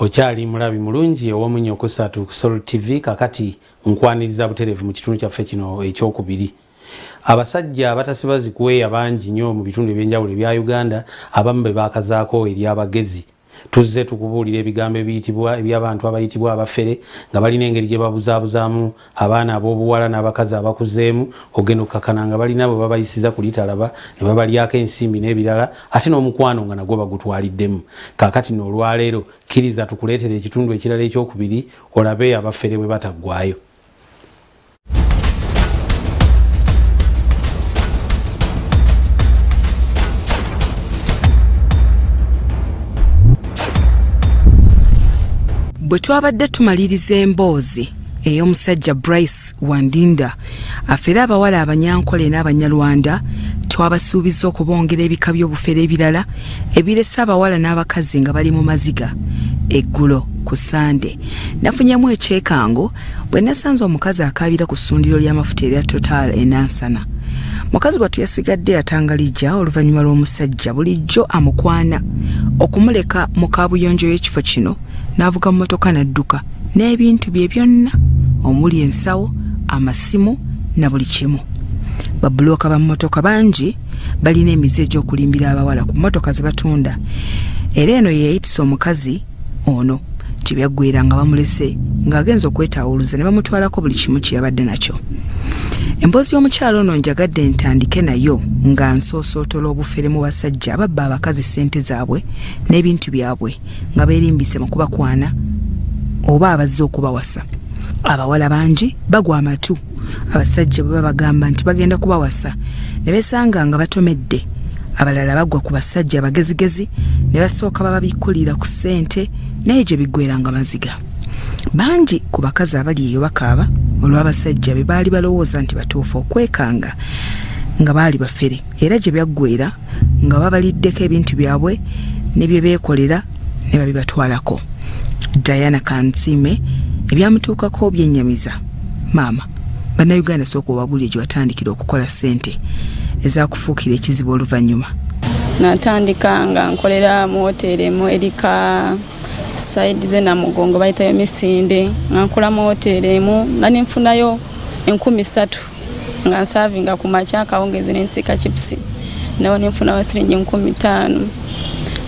Okyali mulabi mulungi owomunyo kusatu ku Sol TV kakati nkwaniriza buterevu mu kitundu kyaffe kino ekyokubiri. Abasajja abatasibazi kuweya bangi nnyo mu bitundu ebyenjawulo ebya Uganda abamu be bakazaako eri abagezi. Tuzze tukubuulira ebigambo ebiyitibwa eby'abantu abayitibwa abafere nga balina engeri gye babuzaabuzaamu abaana ab'obuwala n'abakazi abakuzeemu ogenda okukakana nga balina bwe babayisiza ku litalaba ne babalyako ensimbi n'ebirala ate n'omukwano nga nagwo bagutwaliddemu. Kaakati nno olwaleero kkiriza tukuleetera ekitundu ekirala ekyokubiri olabe abafere bwe bataggwaayo. Bwe twabadde tumaliriza emboozi ey'omusajja Bryce Wandinda afera abawala abanyankole n'abanyalwanda twabasuubiza okubongera ebika by'obufere ebirala ebiresa abawala n'abakazi nga bali mu maziga. Eggulo ku Sande nafunyamu ekyekango bwe nasanze omukazi akaabira ku ssundiro ly'amafuta erya Total enansana. Mukazi bwatu yasigadde atangalijja oluvannyuma lw'omusajja bulijjo amukwana okumuleka mu kaabuyonjo y'ekifo kino n'avuga mu mmotoka n'adduka n'ebintu bye byonna omuli ensawo, amasimu na buli kimu. Babbulooka ba mmotoka bangi balina emize egy'okulimbira abawala ku mmotoka ze batunda. Era eno ye yayitisa omukazi ono kye byaggwera nga bamulese ng'agenza okwetaawuluza ne bamutwalako buli kimu kye yabadde nakyo. Emboozi y'omukyalo ono njagadde ntandike nayo nga nsoosootola obufere mu basajja ababba abakazi ssente zaabwe n'ebintu byabwe nga beerimbise mu kubakwana oba abazze okubawasa. Abawala bangi bagwa amatu abasajja bwe babagamba nti bagenda kubawasa ne besanga nga batomedde. Abalala bagwa ku basajja abagezigezi ne basooka bababikkulira ku ssente naye gye biggweranga maziga. Bangi ku bakazi abali eyo bakaaba olw'abasajja be baali balowooza nti batuufu okwekanga nga baali bafere era gye byaggwera nga babaliddeko ebintu byabwe ne bye beekolera ne babibatwalako. Diana Kansime ebyamutuukako byennyamiza. Maama, bannayuganda sooka obabuulire gye watandikira okukola ssente ezakufuukira ekizibu oluvannyuma. Natandika nga nkolera mu woteeri emu erika saidi ze Namugongo bayitayo Misinde nga nkola mu woteeri emu nga ninfunayo 30,000 nga nsavinga ku makya akawungezi n'ensika chipusi nawo ninfunayo siringi 15,000.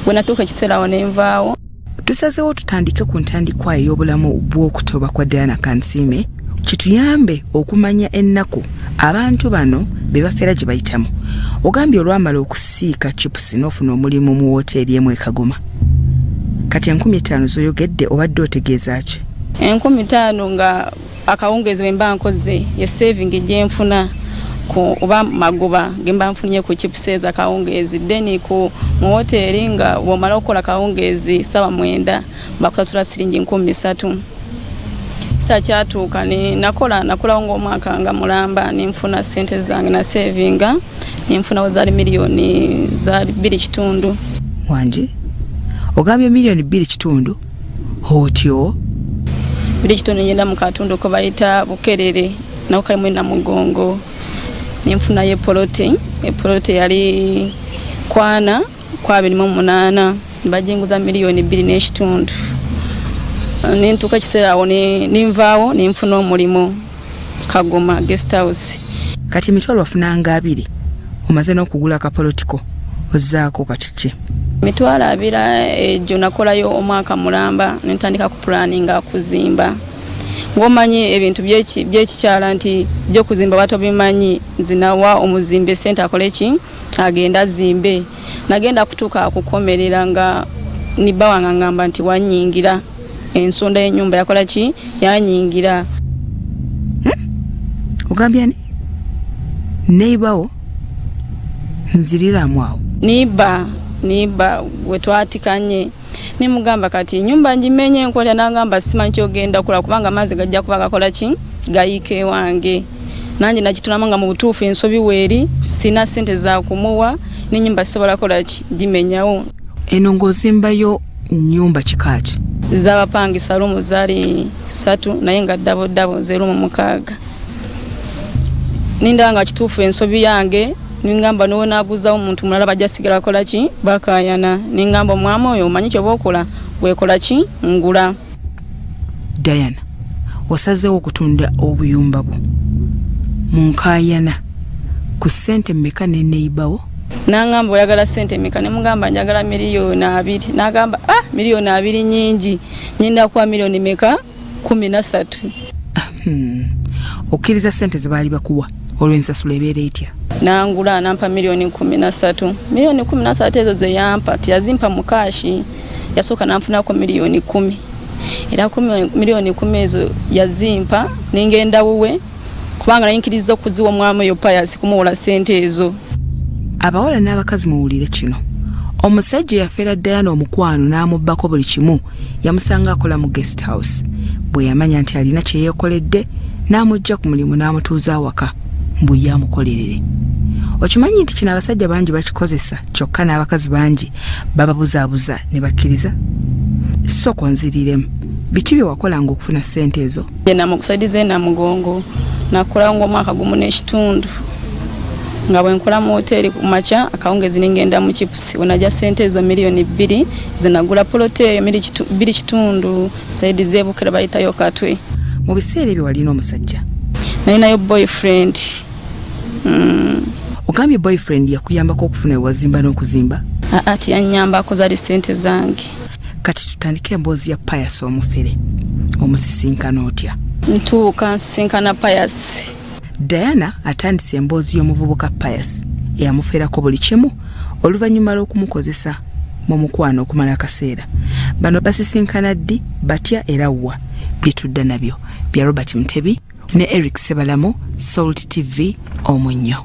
Bwe natuuka ekiseera awo ne nvaawo. Tusazeewo tutandike ku ntandikwa ey'obulamu bw'okutoba kwa Diana Kansime kituyambe okumanya ennaku abantu bano be bafera gye bayitamu. Ogambye olwamala okusiika chipusi n'ofuna omulimu mu woteeri emu e Kagoma. Kati 15,000 zoyogedde obadde otegeeza ki? 15,000 nga akawungezi bwe mba nkoze ye saving gye nfuna ku oba magoba ge mba nfunye ku chipusi ez'akawungezi deni ku mu woteeri nga bw'omala okukola akawungezi sawa 9 bakusasula siringi 13,000. Sa kyatuuka ne nakolawo ng'omwaka nga mulamba ninfuna ssente zange na savinga ninfunawo zaali miliyoni za 2.5. Wangi ogambye miliyoni 2.5 otyo 2.5 nyenda mu katundu ko bayita Bukerere nawo kalimu Namugongo ninfunayo epolote yali kwana kwa 28 bajinguza miliyoni 2.5. Nintuuka kiseera awo ninvaawo ninfuna omulimu Kagoma guest house. Kati emitwalo wafunanga 2 omaze n'okugula akapolotiko ozzaako kati ki? Emitwalo 2 egyo nakolayo omwaka mulamba nentandika ku planninga kuzimba. Ng'omanyi ebintu by'ekikyala nti by'okuzimba bato bimanyi nzinawa omuzimbe ssente akole ki agenda zimbe. Nagenda kutuuka kukomerera nga nibba wange ngamba nti wanyingira ensonda y'ennyumba yakola ki yanyingira. Ogambye ni neighbor nziriramu awo niba we twatikanye nimugamba kati nyumba njimenye enkolya nangamba simanyi kyogenda kula kubanga amazzi gajja kuba gakola ki gayike wange nanjye nakitulamu nga mu butuufu ensobi weeri sina ssente za kumuwa n'ennyumba sisobola kola ki gimenyawo. Eno ng'ozimbayo nnyumba kikaaki? Z'abapangisa rumu zaali 3 naye nga dabo 0 mu 6. Ninda nga kituufu ensobi yange ningamba no naguza omuntu mulala bajasigala kola ki bakayana ningamba omwama oyo omanyi kyo bokola wekola ki ngula. Diana osazeewo okutunda obuyumba bwo munkayana ku ssente mmeka ne neibawo? Nangamba oyagala ssente mmeka ne mugamba njagala $2,000,000. Nagamba $2,000,000 nyingi nyinda kwa $1,000,000 mmeka 13. Okkiriza ssente ze baali bakuwa olw'ensasula ebeera etya? Nangula nampa $13,000,000. $13,000 ezo ze yampa tiyazimpa mu kaashi, yasooka nanfunako $10,000,000. Era $10,000,000 ezo yazimpa ningenda wuwe kubanga nayinkiriza okuziwa omwami oyo payasi kumuwola ssente ezo. Abawala n'abakazi muwulire kino. Omusajja yafeera Diana omukwano n'amubbako buli kimu yamusanga akola mu guest house. Bwe yamanya nti alina kye yeekoledde n'amujja ku mulimu n'amutuuza awaka mbu yamukolerere. Okimanyi nti kino abasajja bangi bakikozesa kyokka n'abakazi bangi bababuzaabuza ne bakkiriza? Soko nziriremu biki bye wakolanga okufuna ssente ezo? Namukusaidiza na mugongo nakola ng'omwaka gumu n'ekitundu nga bwe nkola mu hoteli ku makya akawungezi ningenda mu chipusi onajja ssente ezo $2,000,000 zinagula polote eyo $2,000,000 saidi zeebukira bayitayo katwe. Mu biseera ebyo walina omusajja? Nalinayo boyfriend. Ogambye boyfriend yakuyambako okufuna ewazimba n'okuzimba? Ati yannyambako zali ssente zange. Kati tutandike emboozi ya Pius omufere omusisinkana otya? Ntuuka nsisinkana Pius. Diana atandise emboozi y'omuvubuka Pius eyamuferako buli kimu oluvannyuma lw'okumukozesa mu mukwano okumala akaseera. Bano basisinkana ddi batya era wa bitudda nabyo bya Robert Mutebi ne Eric Sebalamu, Salt TV Omunnyo.